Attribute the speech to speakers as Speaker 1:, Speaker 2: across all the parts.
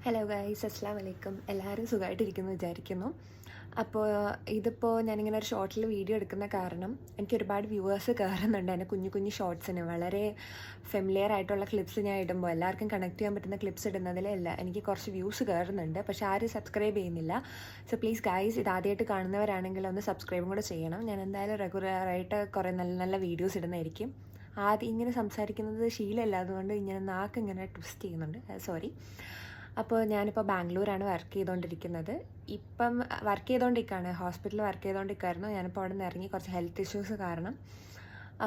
Speaker 1: Hello guys, അസ്സലാമു അലൈക്കും. എല്ലാവരും സുഖമായിട്ടിരിക്കുന്നു വിചാരിക്കുന്നു. അപ്പോൾ ഇതിപ്പോൾ ഞാനിങ്ങനെ ഒരു ഷോർട്ടിൽ വീഡിയോ എടുക്കുന്ന കാരണം എനിക്ക് ഒരുപാട് വ്യൂവേഴ്സ് കയറുന്നുണ്ട് എൻ്റെ കുഞ്ഞു കുഞ്ഞു ഷോർട്സിന്. വളരെ ഫെമിലിയർ ആയിട്ടുള്ള ക്ലിപ്സ് ഞാൻ ഇടുമ്പോൾ എല്ലാവർക്കും കണക്ട് ചെയ്യാൻ പറ്റുന്ന ക്ലിപ്സ് ഇടുന്നതിലല്ല എനിക്ക് കുറച്ച് വ്യൂസ് കയറുന്നുണ്ട്, പക്ഷേ ആരും സബ്സ്ക്രൈബ് ചെയ്യുന്നില്ല. സോ പ്ലീസ് ഗൈസ്, ഇത് ആദ്യമായിട്ട് കാണുന്നവരാണെങ്കിൽ ഒന്ന് സബ്സ്ക്രൈബും കൂടെ ചെയ്യണം. ഞാൻ എന്തായാലും റെഗുലറായിട്ട് കുറേ നല്ല നല്ല വീഡിയോസ് ഇടുന്നതായിരിക്കും. ആദ്യം ഇങ്ങനെ സംസാരിക്കുന്നത് ശീലമല്ല, അതുകൊണ്ട് ഇങ്ങനെ നാക്ക് ഇങ്ങനെ ട്വിസ്റ്റ് ചെയ്യുന്നുണ്ട്, സോറി. അപ്പോൾ ഞാനിപ്പോൾ ബാംഗ്ലൂരാണ് വർക്ക് ചെയ്തുകൊണ്ടിരിക്കുന്നത്. ഇപ്പം വർക്ക് ചെയ്തുകൊണ്ടിരിക്കുകയാണ്, ഹോസ്പിറ്റലിൽ വർക്ക് ചെയ്തുകൊണ്ടിരിക്കുകയായിരുന്നു. ഞാനിപ്പോൾ അവിടെ നിന്ന് ഇറങ്ങി കുറച്ച് ഹെൽത്ത് ഇഷ്യൂസ് കാരണം.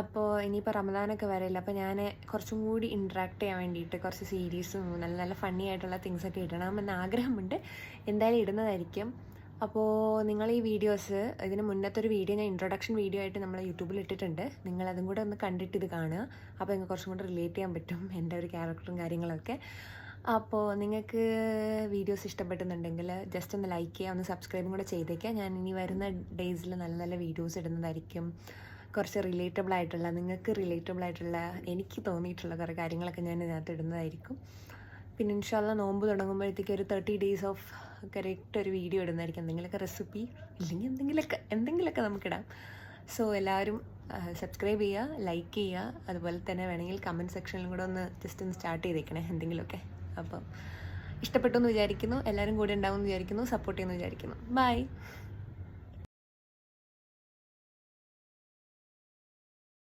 Speaker 1: അപ്പോൾ ഇനിയിപ്പോൾ റമദാനൊക്കെ വരില്ല, അപ്പോൾ ഞാൻ കുറച്ചും കൂടി ഇൻട്രാക്ട് ചെയ്യാൻ വേണ്ടിയിട്ട് കുറച്ച് സീരീസും നല്ല നല്ല ഫണ്ണി ആയിട്ടുള്ള തിങ്സൊക്കെ ഇടണമെന്ന് ആഗ്രഹമുണ്ട്. എന്തായാലും ഇടുന്നതായിരിക്കും. അപ്പോൾ നിങ്ങൾ ഈ വീഡിയോസ്, ഇതിന് മുന്നത്തെ ഒരു വീഡിയോ ഞാൻ ഇൻട്രൊഡക്ഷൻ വീഡിയോ ആയിട്ട് നമ്മൾ യൂട്യൂബിൽ ഇട്ടിട്ടുണ്ട്. നിങ്ങളതും കൂടെ ഒന്ന് കണ്ടിട്ട് ഇത് കാണുക. അപ്പോൾ നിങ്ങൾക്ക് കുറച്ചും കൂടെ റിലേറ്റ് ചെയ്യാൻ പറ്റും എൻ്റെ ഒരു ക്യാരക്ടറും കാര്യങ്ങളൊക്കെ. അപ്പോൾ നിങ്ങൾക്ക് വീഡിയോസ് ഇഷ്ടപ്പെടുന്നുണ്ടെങ്കിൽ ജസ്റ്റ് ഒന്ന് ലൈക്ക് ചെയ്യുക, ഒന്ന് സബ്സ്ക്രൈബും കൂടെ ചെയ്തേക്കുക. ഞാൻ ഇനി വരുന്ന ഡേയ്സിൽ നല്ല നല്ല വീഡിയോസ് ഇടുന്നതായിരിക്കും. കുറച്ച് റിലേറ്റബിൾ ആയിട്ടുള്ള, നിങ്ങൾക്ക് റിലേറ്റബിൾ ആയിട്ടുള്ള, എനിക്ക് തോന്നിയിട്ടുള്ള കുറേ കാര്യങ്ങളൊക്കെ ഞാൻ ഇതിനകത്ത് ഇടുന്നതായിരിക്കും. പിന്നെ ഇൻഷാല്ല നോമ്പ് തുടങ്ങുമ്പോഴത്തേക്ക് ഒരു 30 days ഓഫ് കറക്റ്റ് ഒരു വീഡിയോ ഇടുന്നതായിരിക്കും. എന്തെങ്കിലുമൊക്കെ റെസിപ്പി ഇല്ലെങ്കിൽ എന്തെങ്കിലുമൊക്കെ നമുക്കിടാം. സോ എല്ലാവരും സബ്സ്ക്രൈബ് ചെയ്യുക, ലൈക്ക് ചെയ്യുക. അതുപോലെ തന്നെ വേണമെങ്കിൽ കമൻറ്റ് സെക്ഷനിലും കൂടെ ഒന്ന് ജസ്റ്റ് ഒന്ന് സ്റ്റാർട്ട് ചെയ്തേക്കണേ എന്തെങ്കിലുമൊക്കെ. അപ്പം ഇഷ്ടപ്പെട്ടു എന്ന് വിചാരിക്കുന്നു. എല്ലാവരും കൂടെ ഉണ്ടാവും എന്ന് വിചാരിക്കുന്നു. സപ്പോർട്ട് ചെയ്യുമെന്ന് വിചാരിക്കുന്നു. ബൈ.